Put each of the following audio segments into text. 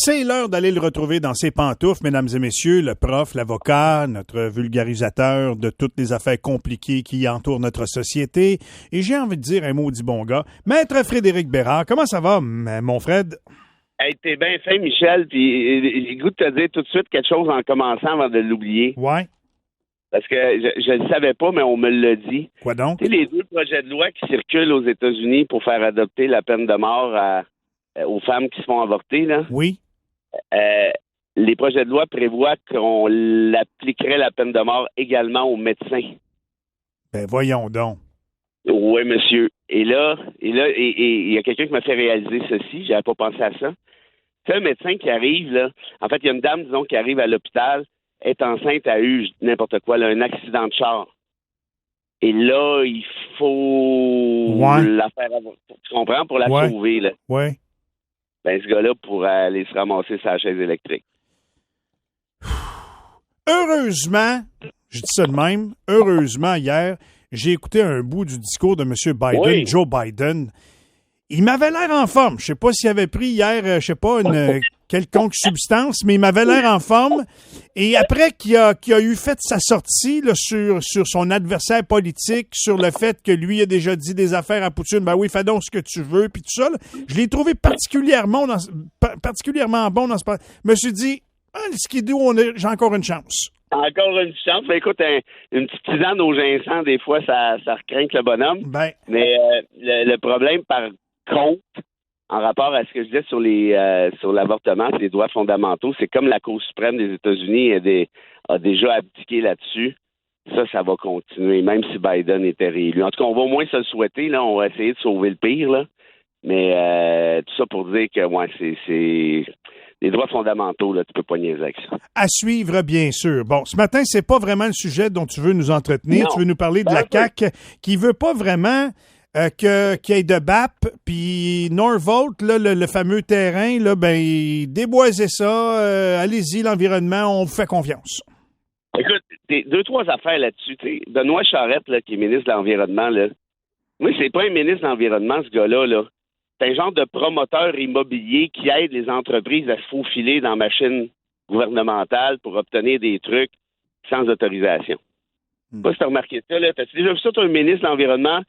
C'est l'heure d'aller le retrouver dans ses pantoufles, mesdames et messieurs, le prof, l'avocat, notre vulgarisateur de toutes les affaires compliquées qui entourent notre société. Et j'ai envie de dire un maudit bon gars, Maître Frédéric Bérard. Comment ça va, mon Fred? Hey, t'es bien fin, Michel, puis j'ai le goût de te dire tout de suite quelque chose en commençant avant de l'oublier. Ouais. Parce que je ne le savais pas, mais on me l'a dit. Quoi donc? Tu sais, les deux projets de loi qui circulent aux États-Unis pour faire adopter la peine de mort aux femmes qui se font avorter, là. Oui. Les projets de loi prévoient qu'on appliquerait la peine de mort également aux médecins. Ben voyons donc. Oui, monsieur. Et là, il y a quelqu'un qui m'a fait réaliser ceci. J'avais pas pensé à ça. C'est un médecin qui arrive, là. En fait, il y a une dame, disons, qui arrive à l'hôpital, est enceinte, a eu n'importe quoi, là, un accident de char. Et là, il faut la faire avorter. Tu comprends? Pour la sauver, là. Oui. Ben, ce gars-là pourrait aller se ramasser sa chaise électrique. Heureusement, je dis ça de même, heureusement, hier, j'ai écouté un bout du discours de M. Biden, Joe Biden. Il m'avait l'air en forme. Je sais pas s'il avait pris hier, je sais pas, une quelconque substance, mais il m'avait l'air en forme. Et après qu'il a eu fait sa sortie là, sur son adversaire politique, sur le fait que lui a déjà dit des affaires à Poutine, ben oui, fais donc ce que tu veux, puis tout ça, là, je l'ai trouvé particulièrement bon dans ce... Je me suis dit, ce qui dit, j'ai encore une chance. Encore une chance. Ben, écoute, une petite tisane au ginseng, des fois, ça recrinque le bonhomme. Ben. Mais le problème, par contre, en rapport à ce que je disais sur l'avortement, les droits fondamentaux, c'est comme la Cour suprême des États-Unis a déjà abdiqué là-dessus. Ça va continuer, même si Biden était réélu. En tout cas, on va au moins se le souhaiter. Là, on va essayer de sauver le pire. Là. Mais tout ça pour dire que c'est les droits fondamentaux, là, tu peux pas niaiser avec ça. À suivre, bien sûr. Bon, ce matin, c'est pas vraiment le sujet dont tu veux nous entretenir. Non. Tu veux nous parler de la CAQ qui veut pas vraiment qu'il y ait de BAP, puis Norvolt, là, le fameux terrain, là, ben, déboisez ça, allez-y, l'environnement, on vous fait confiance. Écoute, deux, trois affaires là-dessus. T'sais. Benoît Charette, là, qui est ministre de l'Environnement, là, moi, c'est pas un ministre de l'Environnement, ce gars-là, là. C'est un genre de promoteur immobilier qui aide les entreprises à se faufiler dans la machine gouvernementale pour obtenir des trucs sans autorisation. Je sais pas si tu as remarqué ça, là. T'as-tu déjà vu ça, toi, un ministre de l'Environnement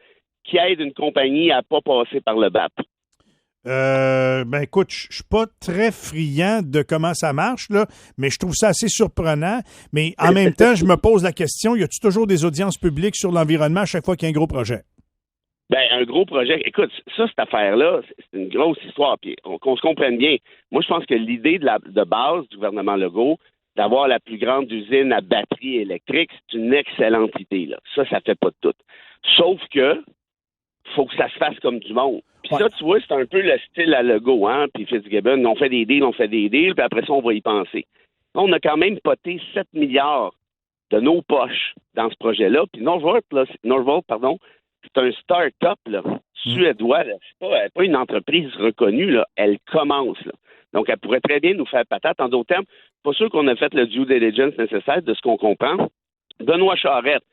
qui aide une compagnie à pas passer par le BAP? Ben écoute, je suis pas très friand de comment ça marche, là, mais je trouve ça assez surprenant. Mais en même temps, je me pose la question, y a-tu toujours des audiences publiques sur l'environnement à chaque fois qu'il y a un gros projet? Ben, un gros projet. Écoute, cette affaire-là, c'est une grosse histoire. Puis, qu'on se comprenne bien. Moi, je pense que l'idée de base du gouvernement Legault, d'avoir la plus grande usine à batterie électrique, c'est une excellente idée, là. Ça fait pas de doute. Sauf que, faut que ça se fasse comme du monde. Puis ça, tu vois, c'est un peu le style à Legault, hein, puis Fitzgibbon. On fait des deals, puis après ça, on va y penser. On a quand même poté 7 milliards de nos poches dans ce projet-là. Puis Norvolt, c'est un start-up là, suédois. Là. C'est pas une entreprise reconnue. Là. Elle commence. Là. Donc, elle pourrait très bien nous faire patate. En d'autres termes, pas sûr qu'on a fait le due diligence nécessaire de ce qu'on comprend. Benoît Charette,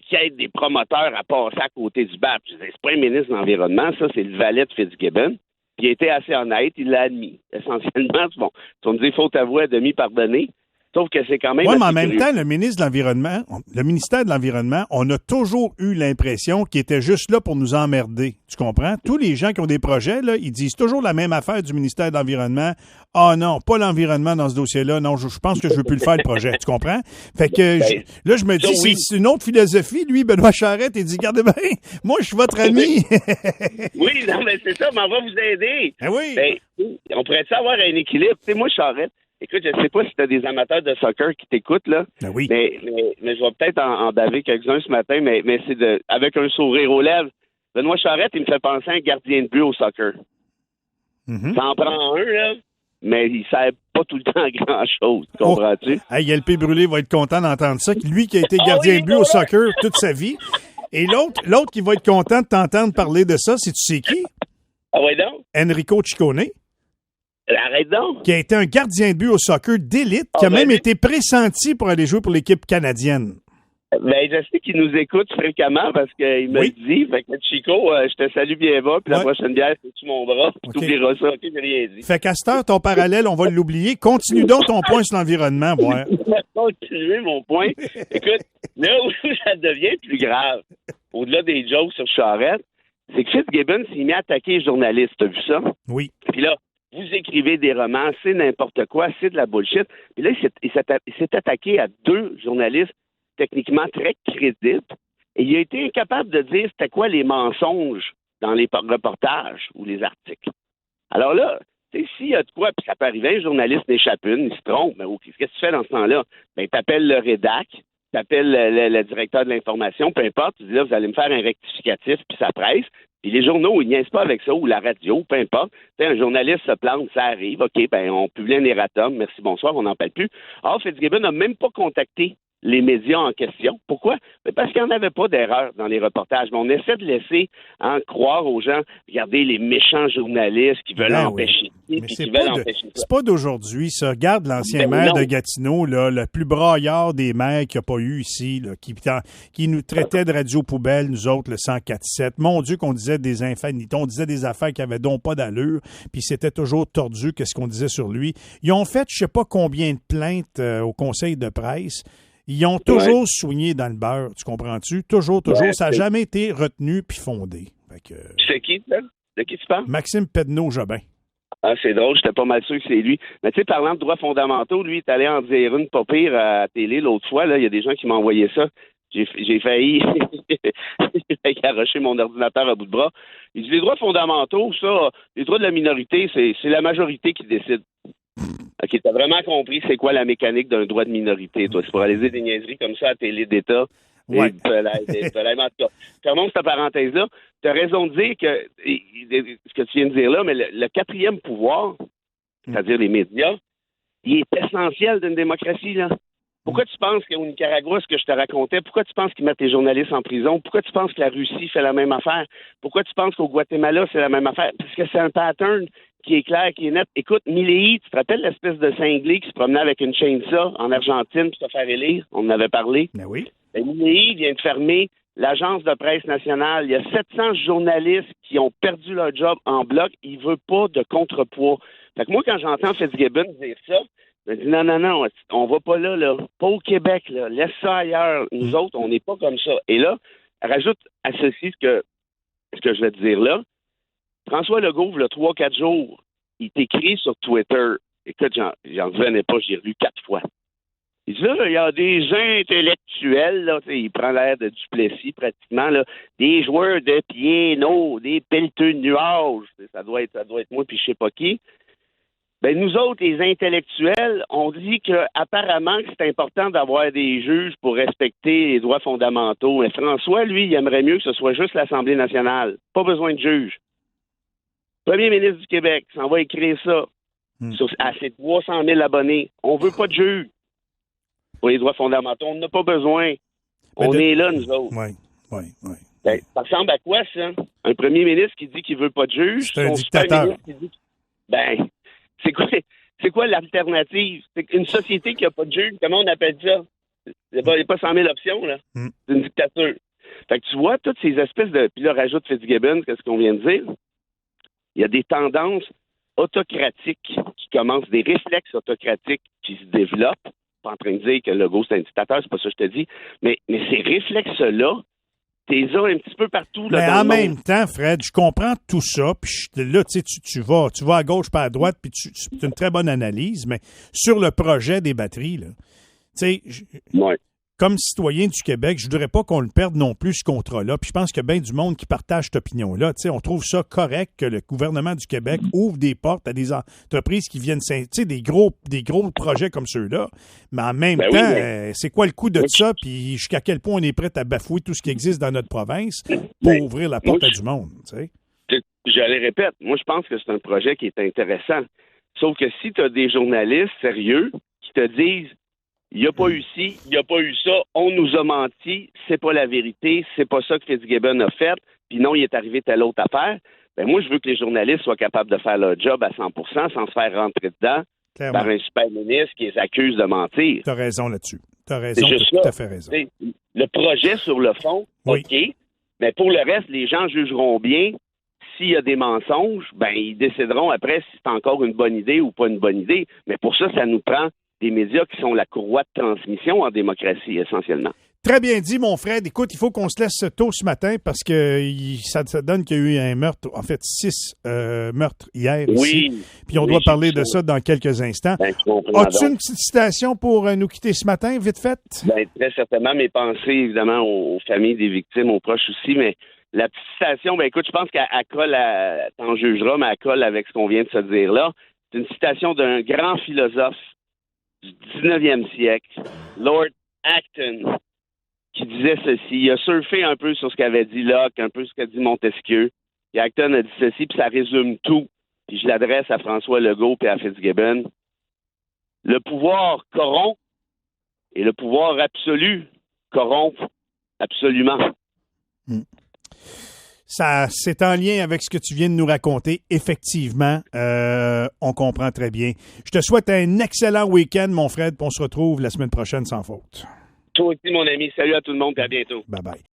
qui aide des promoteurs à passer à côté du BAP. C'est pas un ministre de l'Environnement, ça, c'est le valet de Fitzgibbon. Puis il a été assez honnête, il l'a admis. Essentiellement, bon, si on me dit faute avouée à demi pardonnée, sauf que c'est quand même... Oui, mais en même temps, le ministère de l'Environnement, on a toujours eu l'impression qu'il était juste là pour nous emmerder. Tu comprends? Tous les gens qui ont des projets, là, ils disent toujours la même affaire du ministère de l'Environnement. Ah non, pas l'environnement dans ce dossier-là. Non, je pense que je veux plus le faire, le projet. Tu comprends? Fait que là, je me dis, c'est une autre philosophie. Lui, Benoît Charette, il dit, regardez bien, moi, je suis votre ami. Oui, non, mais c'est ça, mais on va vous aider. Ben oui. Ben, on pourrait avoir un équilibre. Tu sais, moi, Charette, écoute, je ne sais pas si tu as des amateurs de soccer qui t'écoutent, là. Ben oui. Mais je vais peut-être en baver quelques-uns ce matin, mais c'est avec un sourire aux lèvres. Benoît Charette, il me fait penser à un gardien de but au soccer. Mm-hmm. Ça en prend un, là, mais il ne sert pas tout le temps à grand-chose. Comprends-tu? Hey, LP Brûlé va être content d'entendre ça. Lui qui a été gardien de but au soccer toute sa vie. Et l'autre qui va être content de t'entendre parler de ça, c'est tu sais qui? Ah ouais donc? Enrico Ciccone. Arrête donc. Qui a été un gardien de but au soccer d'élite, qui a même été pressenti pour aller jouer pour l'équipe canadienne. Ben, je sais qu'il nous écoute fréquemment parce qu'il me le dit. Fait que Chico, je te salue bien bas, puis la prochaine bière, c'est sur mon bras. Tu oublieras ça, j'ai rien dit. Fait qu'à cette heure, ton parallèle, on va l'oublier. Continue donc ton point sur l'environnement, voir. Continuer mon point. Écoute, là où ça devient plus grave, au-delà des jokes sur Charette, c'est que Fitzgibbon s'est mis à attaquer les journalistes. T'as vu ça? Oui. Puis là, vous écrivez des romans, c'est n'importe quoi, c'est de la bullshit. Puis là, il s'est attaqué à 2 journalistes techniquement très crédibles. Et il a été incapable de dire c'était quoi les mensonges dans les reportages ou les articles. Alors là, s'il y a de quoi, puis ça peut arriver, un journaliste n'échappe une, il se trompe, mais qu'est-ce que tu fais dans ce temps-là? Ben, t'appelles le rédac, t'appelles le directeur de l'information, peu importe, tu dis là, vous allez me faire un rectificatif, puis ça presse. Puis les journaux, ils niaisent pas avec ça, ou la radio, peu importe. Un journaliste se plante, ça arrive, OK, ben on publie un erratum, merci, bonsoir, on n'en parle plus. Or, Fitzgibbon n'a même pas contacté les médias en question. Pourquoi? Parce qu'il n'y en avait pas d'erreur dans les reportages. Mais on essaie de laisser croire aux gens, regardez les méchants journalistes qui veulent empêcher. Mais c'est pas d'aujourd'hui, ça. Regarde l'ancien maire de Gatineau, là, le plus braillard des maires qu'il n'y a pas eu ici, là, qui nous traitait de radio-poubelle, nous autres, le 104.7. Mon Dieu, qu'on disait des infanités, on disait des affaires qui avaient donc pas d'allure, puis c'était toujours tordu qu'est-ce qu'on disait sur lui. Ils ont fait je sais pas combien de plaintes au conseil de presse. Ils ont toujours soigné dans le beurre, tu comprends-tu? Toujours. Ça n'a jamais été retenu puis fondé. C'est qui, ça? De qui tu parles? Maxime Pedneau-Jobin. Ah, c'est drôle, j'étais pas mal sûr que c'est lui. Mais tu sais, parlant de droits fondamentaux, lui, il est allé en dire une pas pire à la télé l'autre fois. Là, il y a des gens qui m'ont envoyé ça. J'ai failli arracher mon ordinateur à bout de bras. Il dit les droits fondamentaux, ça, les droits de la minorité, c'est la majorité qui décide. OK, t'as vraiment compris c'est quoi la mécanique d'un droit de minorité, toi. C'est pour aller dire des niaiseries comme ça à télé d'État. Ouais. Fermons cette parenthèse-là. T'as raison de dire que ce que tu viens de dire là, mais le 4e pouvoir, c'est-à-dire les médias, il est essentiel d'une démocratie, là. Pourquoi tu penses qu'au Nicaragua, ce que je te racontais, pourquoi tu penses qu'ils mettent les journalistes en prison? Pourquoi tu penses que la Russie fait la même affaire? Pourquoi tu penses qu'au Guatemala, c'est la même affaire? Parce que c'est un pattern qui est clair, qui est net. Écoute, Milei, tu te rappelles l'espèce de cinglé qui se promenait avec une chainsaw en Argentine pour se faire élire? On en avait parlé. Ben oui. Milei vient de fermer l'agence de presse nationale. Il y a 700 journalistes qui ont perdu leur job en bloc. Il veut pas de contrepoids. Fait que moi, quand j'entends Fitzgibbon dire ça, je me dis non, on va pas là. Pas au Québec, là. Laisse ça ailleurs. Nous autres, on n'est pas comme ça. Et là, rajoute à ceci ce que je vais te dire là. François Legault, il y a 3-4 jours, il t'écrit sur Twitter. Écoute, j'en revenais pas, j'ai lu 4 fois. Il dit là, il y a des intellectuels, là, il prend l'air de Duplessis pratiquement, là, des joueurs de piano, des pelleteux de nuages. Ça doit être moi puis je sais pas qui. Ben, nous autres, les intellectuels, on dit qu'apparemment que c'est important d'avoir des juges pour respecter les droits fondamentaux. Mais François, lui, il aimerait mieux que ce soit juste l'Assemblée nationale. Pas besoin de juges. Premier ministre du Québec s'en va écrire ça à ses 300 000 abonnés. On veut pas de juges pour les droits fondamentaux. On n'a pas besoin. On est là, nous autres. Oui. Ben, ça ressemble à quoi, ça? Un premier ministre qui dit qu'il veut pas de juges? C'est un dictateur. C'est quoi l'alternative? C'est une société qui n'a pas de juge. Comment on appelle ça? Il n'y a pas 100 000 options, là. C'est une dictature. Fait que tu vois, toutes ces espèces de... Puis là, rajoute Fitzgibbon, qu'est-ce qu'on vient de dire? Il y a des tendances autocratiques qui commencent, des réflexes autocratiques qui se développent. Pas en train de dire que Legault, c'est un dictateur, c'est pas ça que je te dis. Mais ces réflexes-là, t'es là un petit peu partout. Là, mais dans en le même monde. temps, Fred, je comprends tout ça. Puis là, tu vas à gauche, pas à droite, puis c'est une très bonne analyse. Mais sur le projet des batteries, là, tu sais, comme citoyen du Québec, je voudrais pas qu'on le perde non plus, ce contrat-là. Puis je pense qu'il y a bien du monde qui partage cette opinion-là. Tu sais, on trouve ça correct que le gouvernement du Québec ouvre des portes à des entreprises qui viennent, tu sais, des gros projets comme ceux-là. Mais en même temps, c'est quoi le coût de ça? Puis jusqu'à quel point on est prêt à bafouer tout ce qui existe dans notre province pour ouvrir la porte à du monde, tu sais? Je le répète, moi, je pense que c'est un projet qui est intéressant. Sauf que si tu as des journalistes sérieux qui te disent il n'y a pas eu ci, il n'y a pas eu ça, on nous a menti, c'est pas la vérité, c'est pas ça que Fitzgibbon a fait, puis non, il est arrivé telle autre affaire. Ben moi, je veux que les journalistes soient capables de faire leur job à 100% sans se faire rentrer dedans par un super ministre qui les accuse de mentir. Tu as raison là-dessus. T'as raison, t'as tout à fait raison. Le projet sur le fond, oui. OK, mais pour le reste, les gens jugeront bien. S'il y a des mensonges, ben ils décideront après si c'est encore une bonne idée ou pas une bonne idée. Mais pour ça, ça nous prend des médias qui sont la courroie de transmission en démocratie, essentiellement. Très bien dit, mon Fred. Écoute, il faut qu'on se laisse tôt ce matin parce que ça donne qu'il y a eu un meurtre, en fait 6 meurtres hier ici. Puis on doit parler de ça dans quelques instants. As-tu une petite citation pour nous quitter ce matin, vite fait? Ben, très certainement, mes pensées, évidemment, aux familles des victimes, aux proches aussi, mais la petite citation, ben écoute, je pense qu'elle colle t'en jugeras, mais elle colle avec ce qu'on vient de se dire là. C'est une citation d'un grand philosophe du 19e siècle, Lord Acton, qui disait ceci. Il a surfé un peu sur ce qu'avait dit Locke, un peu ce qu'a dit Montesquieu. Et Acton a dit ceci, puis ça résume tout. Puis je l'adresse à François Legault et à Fitzgibbon. Le pouvoir corrompt et le pouvoir absolu corrompt absolument. Ça, c'est en lien avec ce que tu viens de nous raconter. Effectivement, on comprend très bien. Je te souhaite un excellent week-end, mon Fred, puis on se retrouve la semaine prochaine sans faute. Toi aussi, mon ami. Salut à tout le monde et à bientôt. Bye-bye.